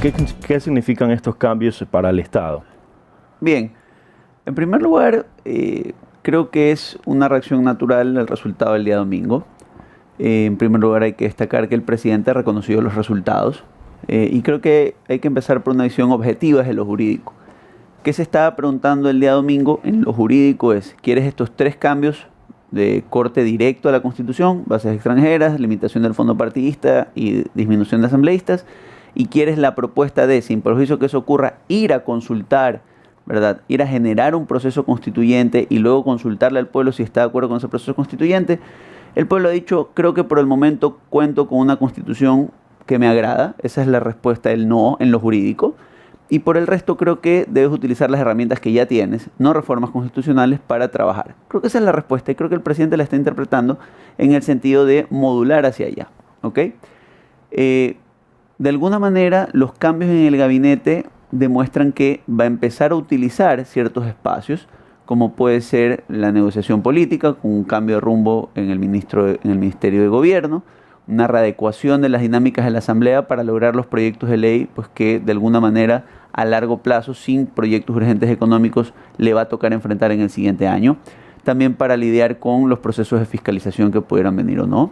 ¿Qué significan estos cambios para el Estado? Bien, en primer lugar, creo que es una reacción natural al resultado del día domingo. En primer lugar, hay que destacar que el presidente ha reconocido los resultados y creo que hay que empezar por una visión objetiva de lo jurídico. ¿Qué se estaba preguntando el día domingo en lo jurídico? ¿Quieres estos 3 cambios de corte directo a la Constitución, bases extranjeras, limitación del fondo partidista y disminución de asambleístas? ¿Y quieres la propuesta de, sin perjuicio que eso ocurra, ir a consultar, ¿verdad? Ir a generar un proceso constituyente y luego consultarle al pueblo si está de acuerdo con ese proceso constituyente? El pueblo ha dicho, creo que por el momento cuento con una Constitución que me agrada. Esa es la respuesta del no en lo jurídico. Y por el resto creo que debes utilizar las herramientas que ya tienes, no reformas constitucionales, para trabajar. Creo que esa es la respuesta y creo que el presidente la está interpretando en el sentido de modular hacia allá. ¿Ok? De alguna manera, los cambios en el gabinete demuestran que va a empezar a utilizar ciertos espacios, como puede ser la negociación política, con un cambio de rumbo en el Ministerio de Gobierno, una readecuación de las dinámicas de la Asamblea para lograr los proyectos de ley, pues que de alguna manera a largo plazo, sin proyectos urgentes económicos, le va a tocar enfrentar en el siguiente año. También para lidiar con los procesos de fiscalización que pudieran venir o no.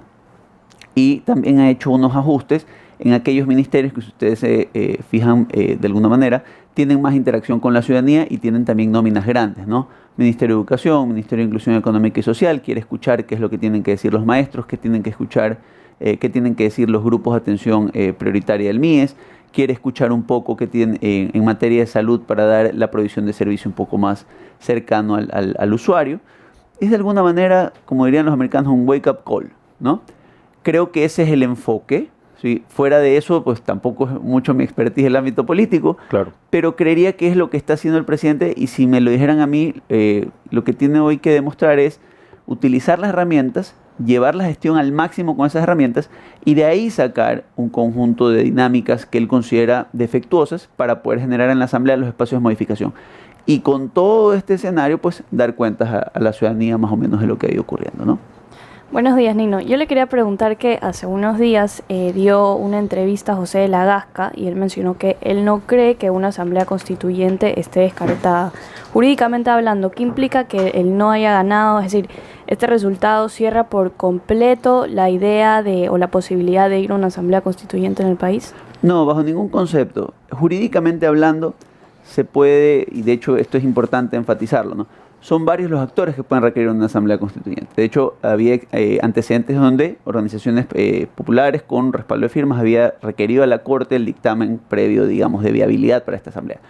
Y también ha hecho unos ajustes en aquellos ministerios que, si ustedes se fijan de alguna manera, tienen más interacción con la ciudadanía y tienen también nóminas grandes, ¿no? Ministerio de Educación, Ministerio de Inclusión Económica y Social, quiere escuchar qué es lo que tienen que decir los maestros, qué tienen que escuchar, qué tienen que decir los grupos de atención prioritaria del MIES, quiere escuchar un poco qué tienen en materia de salud para dar la provisión de servicio un poco más cercano al usuario. Es de alguna manera, como dirían los americanos, un wake-up call, ¿no? Creo que ese es el enfoque. ¿Sí? Fuera de eso, pues tampoco es mucho mi expertise en el ámbito político, Claro. pero creería que es lo que está haciendo el presidente, y si me lo dijeran a mí, lo que tiene hoy que demostrar es utilizar las herramientas, llevar la gestión al máximo con esas herramientas y de ahí sacar un conjunto de dinámicas que él considera defectuosas para poder generar en la Asamblea los espacios de modificación. Y con todo este escenario, pues dar cuentas a la ciudadanía más o menos de lo que ha ido ocurriendo, ¿no? Buenos días, Nino. Yo le quería preguntar que hace unos días dio una entrevista a José de la Gasca y él mencionó que él no cree que una asamblea constituyente esté descartada. Jurídicamente hablando, ¿qué implica que él no haya ganado? Es decir, ¿este resultado cierra por completo la idea o la posibilidad de ir a una asamblea constituyente en el país? No, bajo ningún concepto. Jurídicamente hablando, se puede, y de hecho esto es importante enfatizarlo, ¿no? Son varios los actores que pueden requerir una asamblea constituyente. De hecho, había antecedentes donde organizaciones populares con respaldo de firmas había requerido a la Corte el dictamen previo, digamos, de viabilidad para esta asamblea.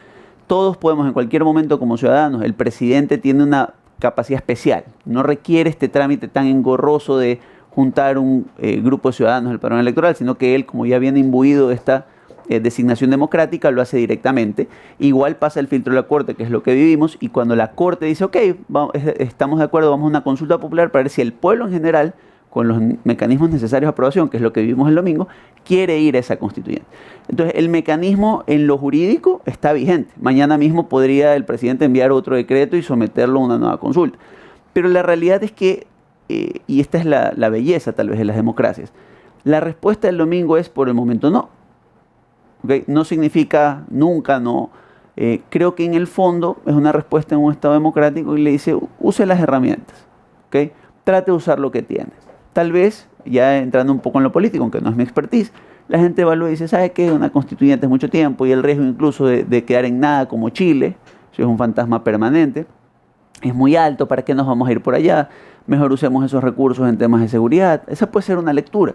Todos podemos en cualquier momento como ciudadanos. El presidente tiene una capacidad especial. No requiere este trámite tan engorroso de juntar un grupo de ciudadanos del padrón electoral, sino que él, como ya viene imbuido de esta designación democrática, lo hace directamente. Igual pasa el filtro de la Corte, que es lo que vivimos, y cuando la Corte dice, ok, estamos de acuerdo, vamos a una consulta popular para ver si el pueblo en general, con los mecanismos necesarios de aprobación, que es lo que vivimos el domingo, quiere ir a esa constituyente. Entonces, el mecanismo en lo jurídico está vigente. Mañana mismo podría el presidente enviar otro decreto y someterlo a una nueva consulta. Pero la realidad es que, y esta es la belleza tal vez de las democracias, la respuesta del domingo es por el momento no. ¿Okay? No significa nunca no. Creo que en el fondo es una respuesta en un Estado democrático y le dice, use las herramientas. ¿Okay? Trate de usar lo que tienes. Tal vez, ya entrando un poco en lo político, aunque no es mi expertise, la gente evalúa y dice, ¿sabe qué? Una constituyente es mucho tiempo y el riesgo incluso de quedar en nada como Chile, si es un fantasma permanente, es muy alto. ¿Para qué nos vamos a ir por allá? Mejor usemos esos recursos en temas de seguridad. Esa puede ser una lectura.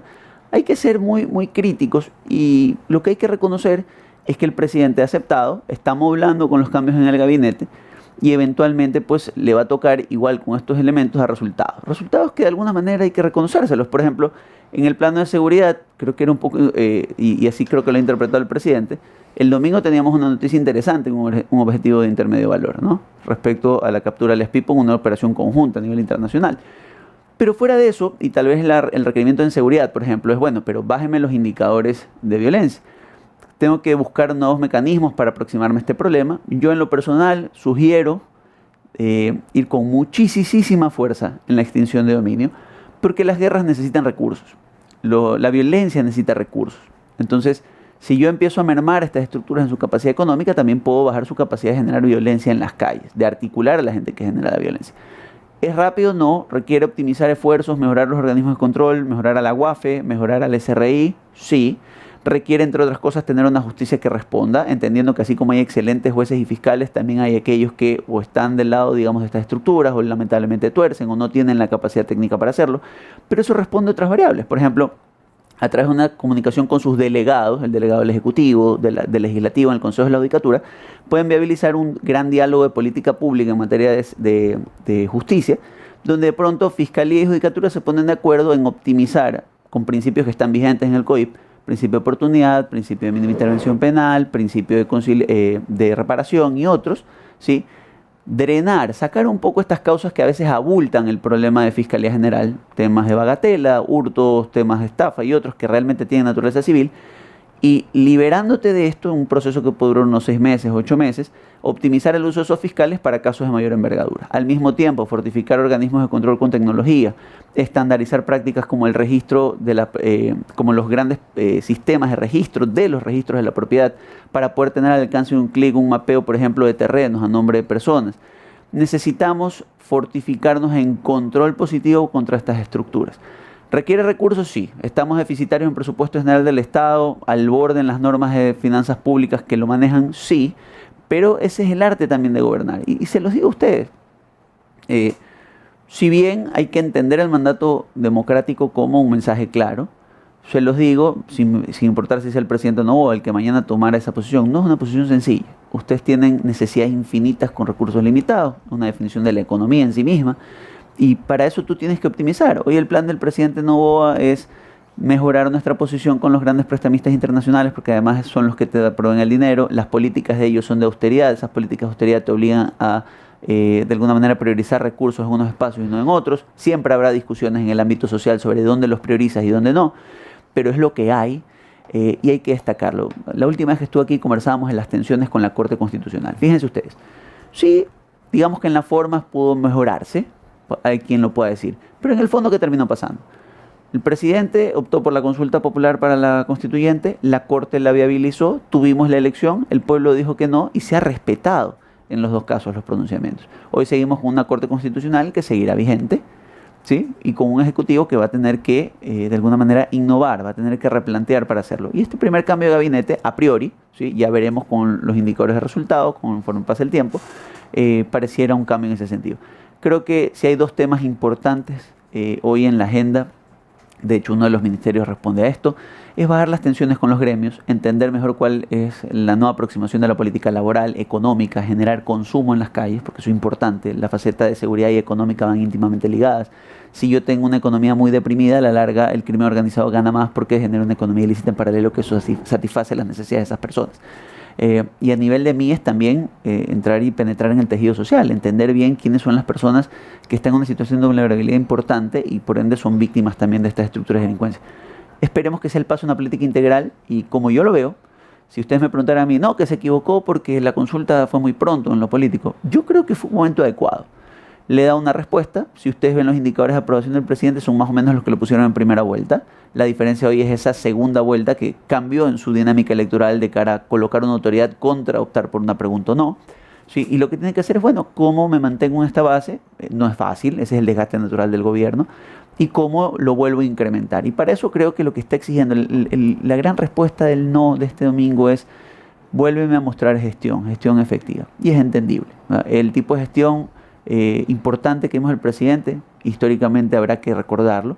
Hay que ser muy, muy críticos y lo que hay que reconocer es que el presidente ha aceptado, está moblando con los cambios en el gabinete y eventualmente pues le va a tocar igual con estos elementos a resultados. Resultados que de alguna manera hay que reconocérselos. Por ejemplo, en el plano de seguridad, creo que era un poco, y así creo que lo ha interpretado el presidente, el domingo teníamos una noticia interesante, un objetivo de intermedio valor, ¿no? Respecto a la captura del Espipo en una operación conjunta a nivel internacional. Pero fuera de eso, y tal vez el requerimiento en seguridad, por ejemplo, es bueno, pero bájeme los indicadores de violencia. Tengo que buscar nuevos mecanismos para aproximarme a este problema. Yo en lo personal sugiero ir con muchísima fuerza en la extinción de dominio, porque las guerras necesitan recursos. La violencia necesita recursos. Entonces, Si yo empiezo a mermar estas estructuras en su capacidad económica, también puedo bajar su capacidad de generar violencia en las calles, de articular a la gente que genera la violencia. ¿Es rápido? No. ¿Requiere optimizar esfuerzos, mejorar los organismos de control, mejorar a la UAFE, mejorar al SRI? Sí. Requiere, entre otras cosas, tener una justicia que responda, entendiendo que así como hay excelentes jueces y fiscales, también hay aquellos que o están del lado, digamos, de estas estructuras, o lamentablemente tuercen, o no tienen la capacidad técnica para hacerlo. Pero eso responde a otras variables. Por ejemplo, a través de una comunicación con sus delegados, el delegado del Ejecutivo, del Legislativo, en el Consejo de la Judicatura, pueden viabilizar un gran diálogo de política pública en materia de justicia, donde de pronto Fiscalía y Judicatura se ponen de acuerdo en optimizar con principios que están vigentes en el COIP, principio de oportunidad, principio de mínima intervención penal, principio de reparación y otros, ¿sí? Drenar, sacar un poco estas causas que a veces abultan el problema de Fiscalía General, temas de bagatela, hurtos, temas de estafa y otros que realmente tienen naturaleza civil, y liberándote de esto en un proceso que puede durar unos 6 meses, 8 meses, optimizar el uso de esos fiscales para casos de mayor envergadura. Al mismo tiempo, fortificar organismos de control con tecnología, estandarizar prácticas como el registro como los grandes sistemas de registro de los registros de la propiedad, para poder tener al alcance de un clic un mapeo, por ejemplo, de terrenos a nombre de personas. Necesitamos fortificarnos en control positivo contra estas estructuras. ¿Requiere recursos? Sí. Estamos deficitarios en presupuesto general del Estado, al borde en las normas de finanzas públicas que lo manejan, sí, pero ese es el arte también de gobernar. Y se los digo a ustedes, si bien hay que entender el mandato democrático como un mensaje claro, se los digo, sin importar si es el presidente o no, o el que mañana tomara esa posición, no es una posición sencilla. Ustedes tienen necesidades infinitas con recursos limitados, una definición de la economía en sí misma, y para eso tú tienes que optimizar. Hoy el plan del presidente Noboa es mejorar nuestra posición con los grandes prestamistas internacionales, porque además son los que te proveen el dinero. Las políticas de ellos son de austeridad. Esas políticas de austeridad te obligan a, de alguna manera, priorizar recursos en unos espacios y no en otros. Siempre habrá discusiones en el ámbito social sobre dónde los priorizas y dónde no, pero es lo que hay. Y hay que destacarlo. La última vez que estuve aquí conversábamos de las tensiones con la Corte Constitucional. Fíjense ustedes. Sí, digamos que en las formas pudo mejorarse, hay quien lo pueda decir, pero en el fondo, ¿qué terminó pasando? El presidente optó por la consulta popular para la constituyente, la Corte la viabilizó, tuvimos la elección, el pueblo dijo que no y se ha respetado en los dos casos los pronunciamientos. Hoy seguimos con una Corte Constitucional que seguirá vigente, ¿sí? Y con un Ejecutivo que va a tener que, de alguna manera, innovar, va a tener que replantear para hacerlo. Y este primer cambio de gabinete, a priori, ¿sí? Ya veremos con los indicadores de resultados, conforme pase el tiempo, pareciera un cambio en ese sentido. Creo que si hay dos temas importantes hoy en la agenda, de hecho uno de los ministerios responde a esto, es bajar las tensiones con los gremios, entender mejor cuál es la nueva aproximación de la política laboral, económica, generar consumo en las calles, porque eso es importante, la faceta de seguridad y económica van íntimamente ligadas. Si yo tengo una economía muy deprimida, a la larga el crimen organizado gana más porque genera una economía ilícita en paralelo que eso satisface las necesidades de esas personas. Y a nivel de MIES también entrar y penetrar en el tejido social, entender bien quiénes son las personas que están en una situación de vulnerabilidad importante y por ende son víctimas también de estas estructuras de delincuencia. Esperemos que sea el paso a una política integral y como yo lo veo, si ustedes me preguntaran a mí, no, que se equivocó porque la consulta fue muy pronto en lo político, yo creo que fue un momento adecuado. Le da una respuesta, si ustedes ven los indicadores de aprobación del presidente son más o menos los que lo pusieron en primera vuelta. La diferencia hoy es esa segunda vuelta que cambió en su dinámica electoral de cara a colocar una autoridad contra optar por una pregunta o no. Sí, y lo que tiene que hacer es, bueno, ¿cómo me mantengo en esta base? No es fácil, ese es el desgaste natural del gobierno. ¿Y cómo lo vuelvo a incrementar? Y para eso creo que lo que está exigiendo, la gran respuesta del no de este domingo es, vuélveme a mostrar gestión efectiva. Y es entendible, ¿verdad? El tipo de gestión importante que vimos el presidente, históricamente habrá que recordarlo,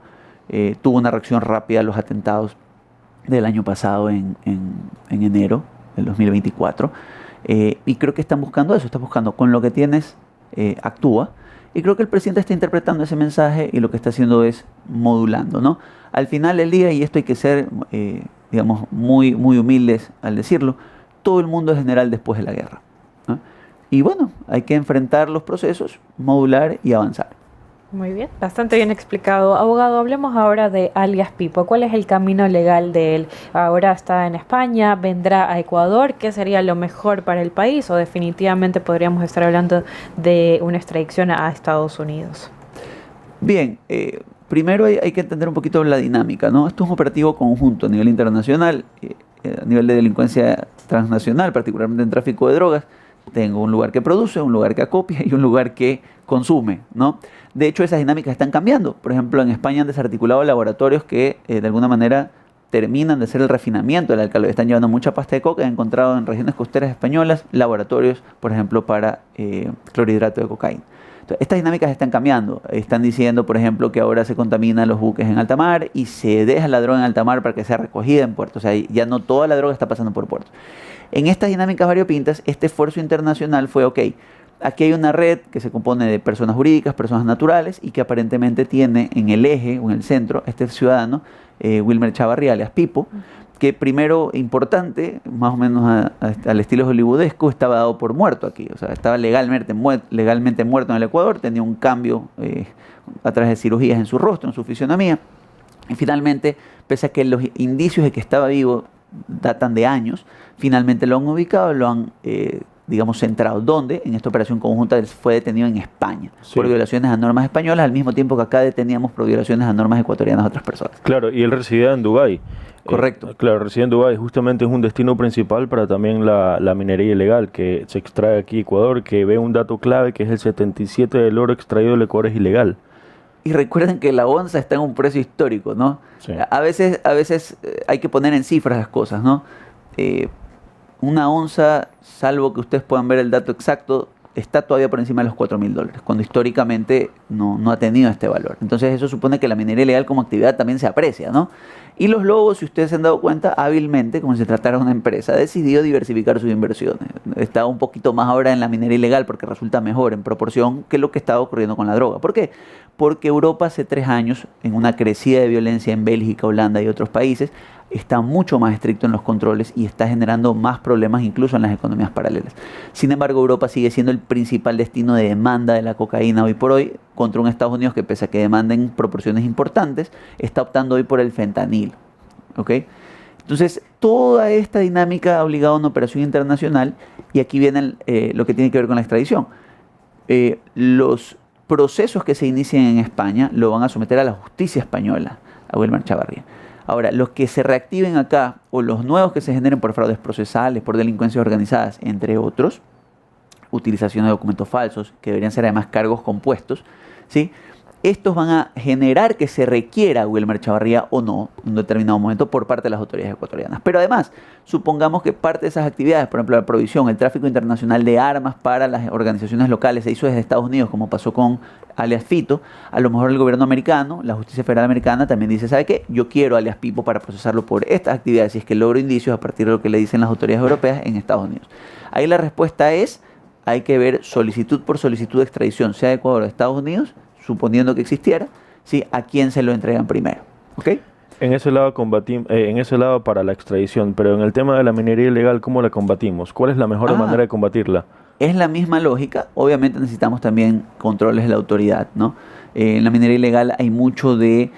tuvo una reacción rápida a los atentados del año pasado en enero del 2024 y creo que están buscando eso, están buscando con lo que tienes, actúa, y creo que el presidente está interpretando ese mensaje y lo que está haciendo es modulando, ¿no? Al final del día, y esto hay que ser digamos muy humildes al decirlo, todo el mundo es general después de la guerra, ¿no? Y bueno, hay que enfrentar los procesos, modular y avanzar. Muy bien, bastante bien explicado. Abogado, hablemos ahora de alias Pipo. ¿Cuál es el camino legal de él? Ahora está en España, vendrá a Ecuador. ¿Qué sería lo mejor para el país? ¿O definitivamente podríamos estar hablando de una extradición a Estados Unidos? Bien, primero hay que entender un poquito la dinámica, ¿no? Esto es un operativo conjunto a nivel internacional. a nivel de delincuencia transnacional, particularmente en tráfico de drogas, tengo un lugar que produce, un lugar que acopia y un lugar que consume, ¿no? De hecho, esas dinámicas están cambiando. Por ejemplo, en España han desarticulado laboratorios que de alguna manera terminan de hacer el refinamiento del alcaloide. Están llevando mucha pasta de coca. He encontrado en regiones costeras españolas laboratorios, por ejemplo, para clorhidrato de cocaína. Entonces, estas dinámicas están cambiando. Están diciendo, por ejemplo, que ahora se contaminan los buques en alta mar y se deja la droga en alta mar para que sea recogida en puertos. O sea, ya no toda la droga está pasando por puertos. En estas dinámicas variopintas, este esfuerzo internacional fue, ok, aquí hay una red que se compone de personas jurídicas, personas naturales, y que aparentemente tiene en el eje o en el centro este ciudadano, Wilmer Chavarría, alias Pipo, que primero, importante, más o menos al estilo hollywoodesco, estaba dado por muerto aquí. O sea, estaba legalmente muerto en el Ecuador, tenía un cambio a través de cirugías en su rostro, en su fisionomía. Y finalmente, pese a que los indicios de que estaba vivo datan de años, finalmente lo han ubicado, lo han, digamos, centrado. ¿Dónde? En esta operación conjunta él fue detenido en España por violaciones a normas españolas, al mismo tiempo que acá deteníamos por violaciones a normas ecuatorianas a otras personas. Claro, y él residía en Dubái. Correcto. Claro, residía en Dubái. Justamente es un destino principal para también la minería ilegal que se extrae aquí en Ecuador, que ve un dato clave que es el 77% del oro extraído del Ecuador es ilegal. Y recuerden que la onza está en un precio histórico, ¿no? Sí. A veces hay que poner en cifras las cosas, ¿no? Una onza, salvo que ustedes puedan ver el dato exacto, está todavía por encima de los $4.000, cuando históricamente no ha tenido este valor. Entonces eso supone que la minería ilegal como actividad también se aprecia, ¿no? Y los lobos, si ustedes se han dado cuenta, hábilmente, como si se tratara de una empresa, ha decidido diversificar sus inversiones. Está un poquito más ahora en la minería ilegal porque resulta mejor en proporción que lo que estaba ocurriendo con la droga. ¿Por qué? Porque Europa hace 3 años, en una crecida de violencia en Bélgica, Holanda y otros países, está mucho más estricto en los controles y está generando más problemas incluso en las economías paralelas. Sin embargo, Europa sigue siendo el principal destino de demanda de la cocaína hoy por hoy contra un Estados Unidos que, pese a que demanda en proporciones importantes, está optando hoy por el fentanilo. ¿Ok? Entonces, toda esta dinámica ha obligado a una operación internacional y aquí viene lo que tiene que ver con la extradición. Los procesos que se inician en España lo van a someter a la justicia española, a Wilmer Chavarría. Ahora, los que se reactiven acá o los nuevos que se generen por fraudes procesales, por delincuencias organizadas, entre otros, utilización de documentos falsos, que deberían ser además cargos compuestos, ¿sí? Estos van a generar que se requiera a Wilmer Chavarría o no en un determinado momento por parte de las autoridades ecuatorianas. Pero además, supongamos que parte de esas actividades, por ejemplo la provisión, el tráfico internacional de armas para las organizaciones locales se hizo desde Estados Unidos, como pasó con alias Fito. A lo mejor el gobierno americano, la justicia federal americana también dice, ¿sabe qué? Yo quiero alias Pipo para procesarlo por estas actividades, y es que logro indicios a partir de lo que le dicen las autoridades europeas en Estados Unidos. Ahí la respuesta es, hay que ver solicitud por solicitud de extradición, sea de Ecuador o de Estados Unidos, suponiendo que existiera, ¿sí? A quién se lo entregan primero. ¿Ok? En ese lado para la extradición, pero en el tema de la minería ilegal, ¿cómo la combatimos? ¿Cuál es la mejor manera de combatirla? Es la misma lógica. Obviamente necesitamos también controles de la autoridad, ¿no? En la minería ilegal hay mucho de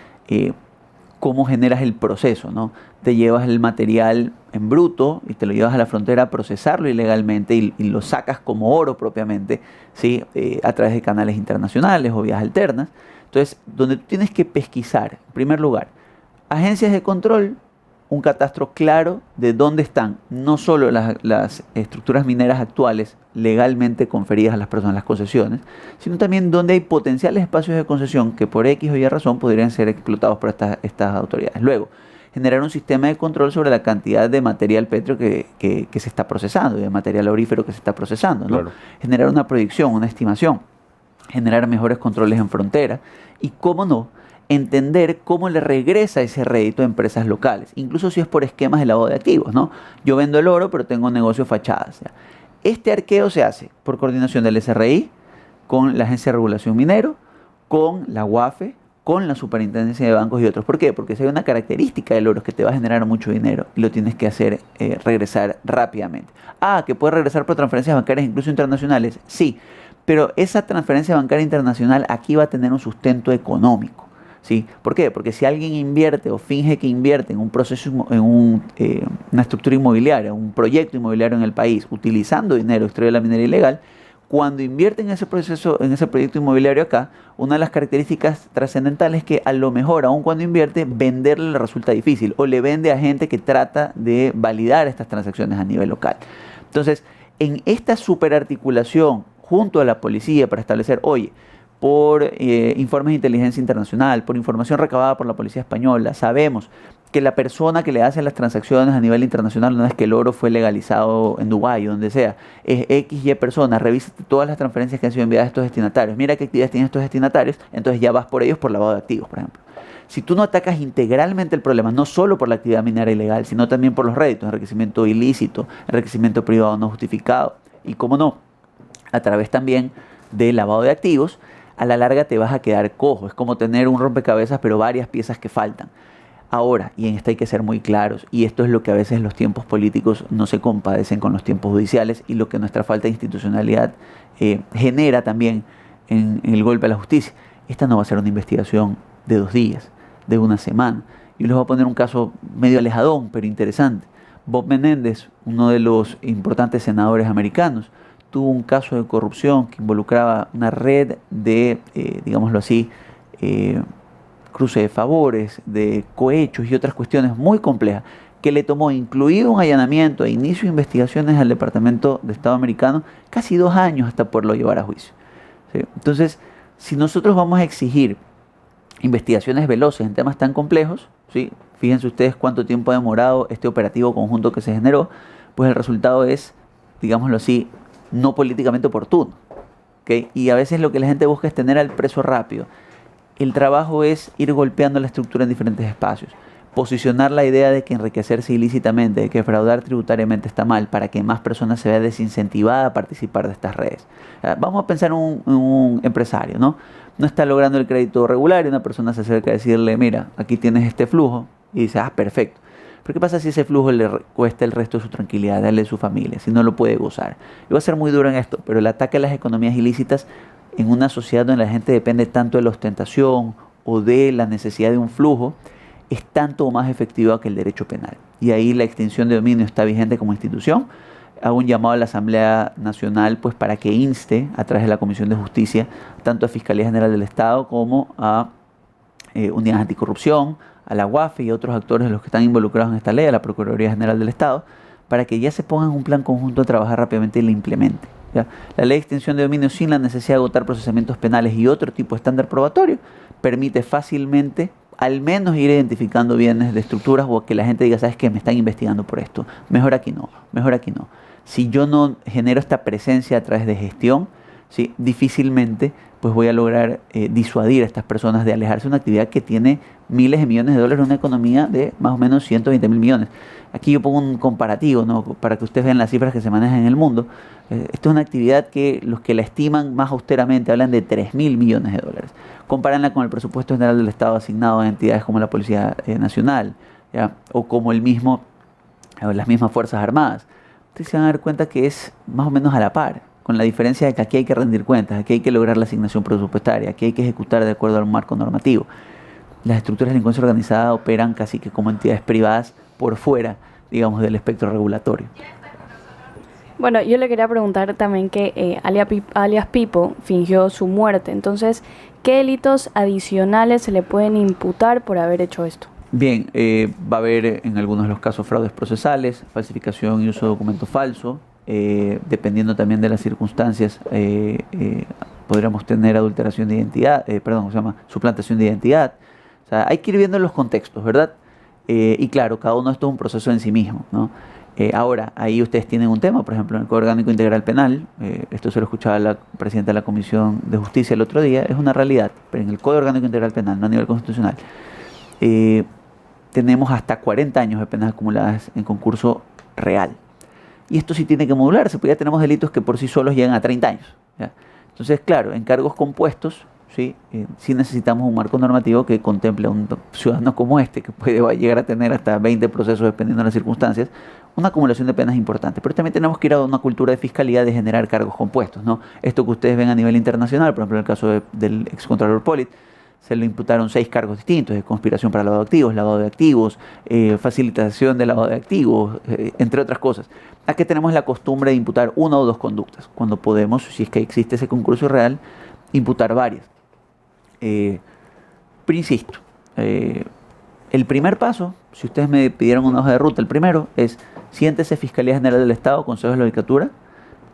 cómo generas el proceso, ¿no? Te llevas el material en bruto y te lo llevas a la frontera a procesarlo ilegalmente y lo sacas como oro propiamente, ¿sí? A través de canales internacionales o vías alternas. Entonces, donde tú tienes que pesquisar, en primer lugar, agencias de control, un catastro claro de dónde están no solo las estructuras mineras actuales legalmente conferidas a las personas, las concesiones, sino también dónde hay potenciales espacios de concesión que por X o Y razón podrían ser explotados por estas autoridades. Luego, generar un sistema de control sobre la cantidad de material pétreo que se está procesando y de material aurífero que se está procesando, ¿no? Claro. Generar una proyección, una estimación, generar mejores controles en frontera y, cómo no, entender cómo le regresa ese rédito a empresas locales, incluso si es por esquemas de lavado de activos, ¿no? Yo vendo el oro, pero tengo un negocio fachada. O sea, este arqueo se hace por coordinación del SRI, con la Agencia de Regulación Minero, con la UAFE, con la Superintendencia de Bancos y otros. ¿Por qué? Porque si hay una característica del oro que te va a generar mucho dinero y lo tienes que hacer regresar rápidamente. Que puede regresar por transferencias bancarias incluso internacionales, sí, pero esa transferencia bancaria internacional aquí va a tener un sustento económico. ¿Sí? ¿Por qué? Porque si alguien invierte o finge que invierte en un proceso, en una estructura inmobiliaria, un proyecto inmobiliario en el país, utilizando dinero extraído de la minería ilegal, cuando invierten en ese proceso, en ese proyecto inmobiliario acá, una de las características trascendentales es que a lo mejor, aun cuando invierte, venderle le resulta difícil o le vende a gente que trata de validar estas transacciones a nivel local. Entonces, en esta superarticulación junto a la policía para establecer, oye, por informes de inteligencia internacional, por información recabada por la policía española, sabemos que la persona que le hace las transacciones a nivel internacional, no es que el oro fue legalizado en Dubái o donde sea, es XY persona, revisa todas las transferencias que han sido enviadas a estos destinatarios, mira qué actividades tienen estos destinatarios, entonces ya vas por ellos por lavado de activos, por ejemplo. Si tú no atacas integralmente el problema, no solo por la actividad minera ilegal, sino también por los réditos, enriquecimiento ilícito, enriquecimiento privado no justificado, y cómo no, a través también del lavado de activos, a la larga te vas a quedar cojo. Es como tener un rompecabezas, pero varias piezas que faltan. Ahora, y en esto hay que ser muy claros, y esto es lo que a veces los tiempos políticos no se compadecen con los tiempos judiciales y lo que nuestra falta de institucionalidad genera también en el golpe a la justicia. Esta no va a ser una investigación de 2 días, de 1 semana. Yo les voy a poner un caso medio alejadón, pero interesante. Bob Menéndez, uno de los importantes senadores americanos, tuvo un caso de corrupción que involucraba una red de, digámoslo así, cruce de favores, de cohechos y otras cuestiones muy complejas, que le tomó, incluido un allanamiento e inicio de investigaciones al Departamento de Estado americano, casi 2 años hasta poderlo llevar a juicio. ¿Sí? Entonces, si nosotros vamos a exigir investigaciones veloces en temas tan complejos, ¿sí? Fíjense ustedes cuánto tiempo ha demorado este operativo conjunto que se generó, pues el resultado es, digámoslo así, no políticamente oportuno. ¿Okay? Y a veces lo que la gente busca es tener al preso rápido. El trabajo es ir golpeando la estructura en diferentes espacios. Posicionar la idea de que enriquecerse ilícitamente, de que fraudar tributariamente está mal, para que más personas se vean desincentivadas a participar de estas redes. Vamos a pensar en un empresario, ¿no? No está logrando el crédito regular y una persona se acerca a decirle, mira, aquí tienes este flujo, y dice, perfecto. Pero ¿qué pasa si ese flujo le cuesta el resto de su tranquilidad, darle a su familia, si no lo puede gozar? Yo voy a ser muy duro en esto, pero el ataque a las economías ilícitas en una sociedad donde la gente depende tanto de la ostentación o de la necesidad de un flujo, es tanto más efectiva que el derecho penal. Y ahí la extinción de dominio está vigente como institución. Hago un llamado a la Asamblea Nacional pues, para que inste, a través de la Comisión de Justicia, tanto a Fiscalía General del Estado como a Unidades Anticorrupción, a la UAFE y a otros actores de los que están involucrados en esta ley, a la Procuraduría General del Estado, para que ya se pongan un plan conjunto a trabajar rápidamente y la implemente. ¿Ya? La ley de extinción de dominio, sin la necesidad de agotar procesamientos penales y otro tipo de estándar probatorio, permite fácilmente al menos ir identificando bienes de estructuras o que la gente diga, ¿sabes qué? Me están investigando por esto. Mejor aquí no, mejor aquí no. Si yo no genero esta presencia a través de gestión, ¿sí? Difícilmente pues voy a lograr disuadir a estas personas de alejarse de una actividad que tiene miles de millones de dólares en una economía de más o menos 120.000 millones. Aquí yo pongo un comparativo, ¿no? Para que ustedes vean las cifras que se manejan en el mundo. Esto es una actividad que los que la estiman más austeramente hablan de 3.000 millones de dólares. Compárenla con el presupuesto general del Estado asignado a entidades como la Policía Nacional, ¿ya? O como las mismas Fuerzas Armadas. Ustedes se van a dar cuenta que es más o menos a la par, con la diferencia de que aquí hay que rendir cuentas, aquí hay que lograr la asignación presupuestaria, aquí hay que ejecutar de acuerdo al marco normativo. Las estructuras de delincuencia organizada operan casi que como entidades privadas por fuera, digamos, del espectro regulatorio. Bueno, yo le quería preguntar también que alias Pipo fingió su muerte. Entonces, ¿qué delitos adicionales se le pueden imputar por haber hecho esto? Bien, va a haber en algunos de los casos fraudes procesales, falsificación y uso de documento falso. Dependiendo también de las circunstancias, podríamos tener adulteración de identidad, suplantación de identidad. O sea, hay que ir viendo los contextos, ¿verdad? Y claro, cada uno de estos es un proceso en sí mismo, ¿no? Ahora, ahí ustedes tienen un tema, por ejemplo, en el Código Orgánico Integral Penal, esto se lo escuchaba la presidenta de la Comisión de Justicia el otro día, es una realidad, pero en el Código Orgánico Integral Penal, no a nivel constitucional, tenemos hasta 40 años de penas acumuladas en concurso real. Y esto sí tiene que modularse, porque ya tenemos delitos que por sí solos llegan a 30 años. ¿Ya? Entonces, claro, en cargos compuestos, sí necesitamos un marco normativo que contemple a un ciudadano como este, que puede llegar a tener hasta 20 procesos dependiendo de las circunstancias, una acumulación de penas importante. Pero también tenemos que ir a una cultura de fiscalía de generar cargos compuestos, ¿no? Esto que ustedes ven a nivel internacional, por ejemplo, en el caso del excontralor Pollitt, se le imputaron 6 cargos distintos, de conspiración para lavado de activos, facilitación de lavado de activos, entre otras cosas. Aquí tenemos la costumbre de imputar 1 o 2 conductas, cuando podemos, si es que existe ese concurso real, imputar varias. Pero insisto, el primer paso, si ustedes me pidieron una hoja de ruta, el primero es siéntese Fiscalía General del Estado, Consejo de la Judicatura,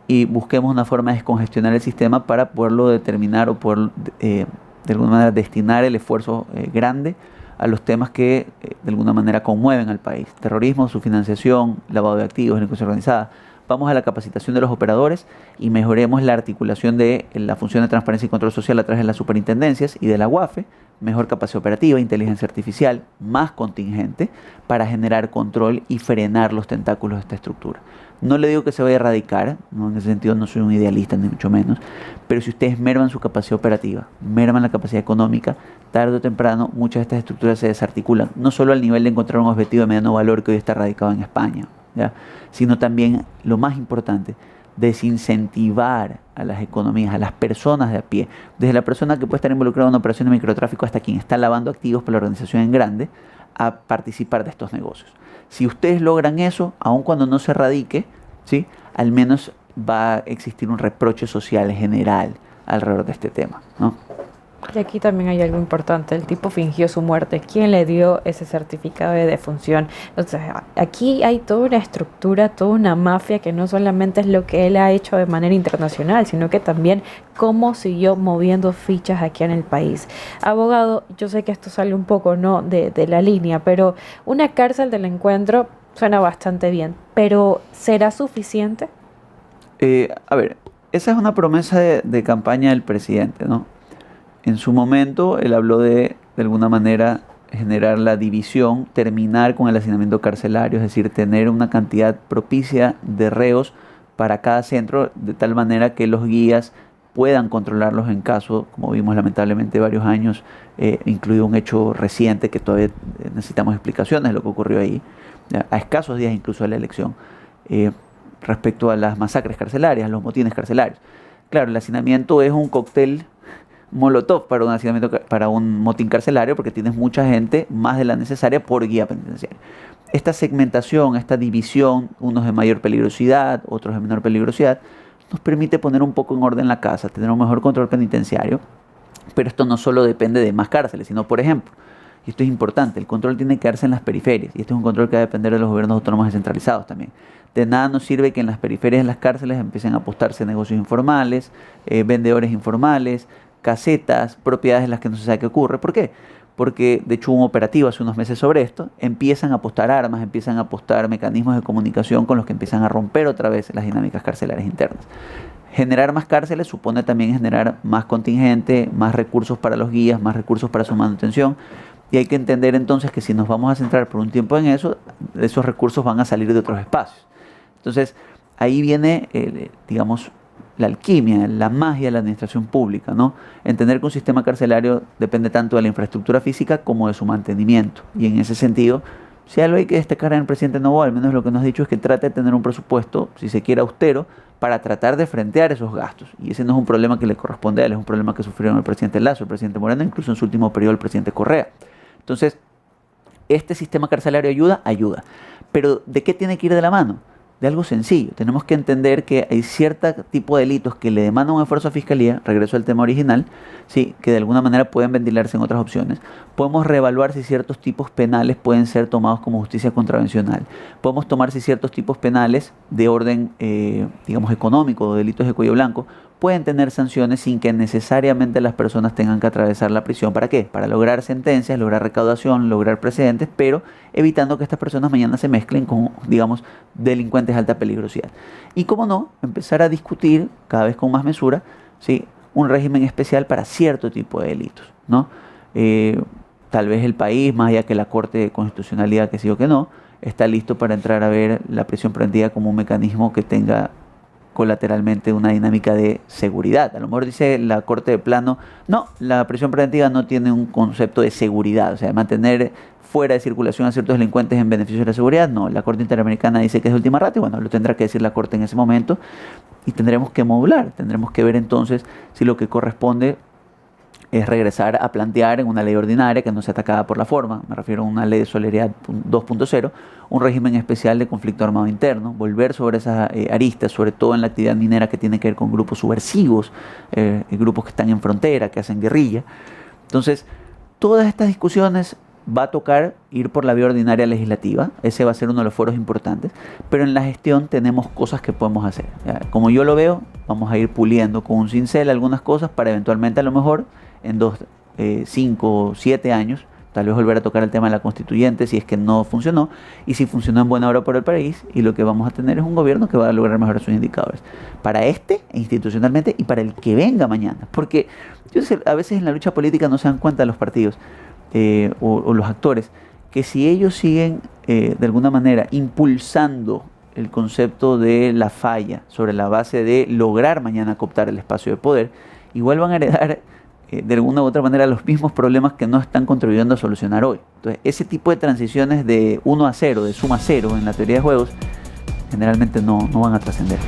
y busquemos una forma de descongestionar el sistema para poderlo determinar o poder de alguna manera destinar el esfuerzo grande a los temas que de alguna manera conmueven al país. Terrorismo, su financiación, lavado de activos, delincuencia organizada. Vamos a la capacitación de los operadores y mejoremos la articulación de la función de transparencia y control social a través de las superintendencias y de la UAFE, mejor capacidad operativa, inteligencia artificial, más contingente para generar control y frenar los tentáculos de esta estructura. No le digo que se vaya a erradicar, ¿no? En ese sentido no soy un idealista ni mucho menos, pero si ustedes merman su capacidad operativa, merman la capacidad económica, tarde o temprano muchas de estas estructuras se desarticulan, no solo al nivel de encontrar un objetivo de mediano valor que hoy está radicado en España, ¿ya? Sino también, lo más importante, desincentivar a las economías, a las personas de a pie, desde la persona que puede estar involucrada en una operación de microtráfico hasta quien está lavando activos para la organización en grande, a participar de estos negocios. Si ustedes logran eso, aun cuando no se erradique, ¿sí?, al menos va a existir un reproche social general alrededor de este tema, ¿no? Y aquí también hay algo importante, el tipo fingió su muerte. ¿Quién le dio ese certificado de defunción? O sea, aquí hay toda una estructura, toda una mafia que no solamente es lo que él ha hecho de manera internacional, sino que también cómo siguió moviendo fichas aquí en el país. Abogado, yo sé que esto sale un poco, ¿no?, de la línea, pero una cárcel del encuentro suena bastante bien, pero ¿será suficiente? A ver, esa es una promesa de campaña del presidente, ¿no? En su momento, él habló de alguna manera, generar la división, terminar con el hacinamiento carcelario, es decir, tener una cantidad propicia de reos para cada centro, de tal manera que los guías puedan controlarlos en caso, como vimos lamentablemente varios años, incluido un hecho reciente que todavía necesitamos explicaciones de lo que ocurrió ahí, a escasos días incluso de la elección, respecto a las masacres carcelarias, los motines carcelarios. Claro, el hacinamiento es un cóctel molotov para un motín carcelario, porque tienes mucha gente, más de la necesaria, por guía penitenciaria. Esta segmentación, esta división, unos de mayor peligrosidad, otros de menor peligrosidad, nos permite poner un poco en orden la casa, tener un mejor control penitenciario, pero esto no solo depende de más cárceles, sino, por ejemplo, y esto es importante, el control tiene que darse en las periferias, y este es un control que va a depender de los gobiernos autónomos descentralizados también. De nada nos sirve que en las periferias de las cárceles empiecen a apostarse negocios informales, vendedores informales, casetas, propiedades en las que no se sabe qué ocurre. ¿Por qué? Porque de hecho hubo un operativo hace unos meses sobre esto, empiezan a apostar armas, empiezan a apostar mecanismos de comunicación con los que empiezan a romper otra vez las dinámicas carcelarias internas. Generar más cárceles supone también generar más contingente, más recursos para los guías, más recursos para su manutención, y hay que entender entonces que si nos vamos a centrar por un tiempo en eso, esos recursos van a salir de otros espacios. Entonces ahí viene, digamos, la alquimia, la magia de la administración pública, ¿no? Entender que un sistema carcelario depende tanto de la infraestructura física como de su mantenimiento. Y en ese sentido, si algo hay que destacar en el presidente Noboa, al menos lo que nos ha dicho, es que trata de tener un presupuesto, si se quiere, austero, para tratar de frentear esos gastos. Y ese no es un problema que le corresponde a él, es un problema que sufrieron el presidente Lasso, el presidente Moreno, incluso en su último periodo el presidente Correa. Entonces, ¿este sistema carcelario ayuda? Ayuda. Pero ¿de qué tiene que ir de la mano? De algo sencillo. Tenemos que entender que hay cierto tipo de delitos que le demandan un esfuerzo a Fiscalía, regreso al tema original, ¿sí?, que de alguna manera pueden ventilarse en otras opciones. Podemos reevaluar si ciertos tipos penales pueden ser tomados como justicia contravencional. Podemos tomar si ciertos tipos penales de orden, digamos, económico o delitos de cuello blanco pueden tener sanciones sin que necesariamente las personas tengan que atravesar la prisión. ¿Para qué? Para lograr sentencias, lograr recaudación, lograr precedentes, pero evitando que estas personas mañana se mezclen con, digamos, delincuentes de alta peligrosidad. Y cómo no, empezar a discutir cada vez con más mesura, ¿sí?, un régimen especial para cierto tipo de delitos, ¿no? Tal vez el país, más allá que la Corte de Constitucionalidad, que sí o que no, está listo para entrar a ver la prisión preventiva como un mecanismo que tenga colateralmente una dinámica de seguridad. A lo mejor dice la Corte de plano, no, la prisión preventiva no tiene un concepto de seguridad, o sea, de mantener fuera de circulación a ciertos delincuentes en beneficio de la seguridad. No, la Corte Interamericana dice que es de última ratio, bueno, lo tendrá que decir la Corte en ese momento y tendremos que modular, tendremos que ver entonces si lo que corresponde es regresar a plantear en una ley ordinaria que no sea atacada por la forma, me refiero a una ley de solidaridad 2.0, un régimen especial de conflicto armado interno, volver sobre esas aristas, sobre todo en la actividad minera que tiene que ver con grupos subversivos, grupos que están en frontera, que hacen guerrilla. Entonces, todas estas discusiones va a tocar ir por la vía ordinaria legislativa, ese va a ser uno de los foros importantes, pero en la gestión tenemos cosas que podemos hacer. ¿Ya? Como yo lo veo, vamos a ir puliendo con un cincel algunas cosas para eventualmente a lo mejor en 2, 5, 7 años, tal vez volver a tocar el tema de la constituyente si es que no funcionó, y si funcionó en buena hora por el país, y lo que vamos a tener es un gobierno que va a lograr mejorar sus indicadores, para institucionalmente, y para el que venga mañana, porque yo sé, a veces en la lucha política no se dan cuenta los partidos, o los actores, que si ellos siguen de alguna manera impulsando el concepto de la falla sobre la base de lograr mañana cooptar el espacio de poder, igual van a heredar de alguna u otra manera los mismos problemas que no están contribuyendo a solucionar hoy. Entonces, ese tipo de transiciones de 1 a 0, de suma 0 en la teoría de juegos, generalmente no van a trascender.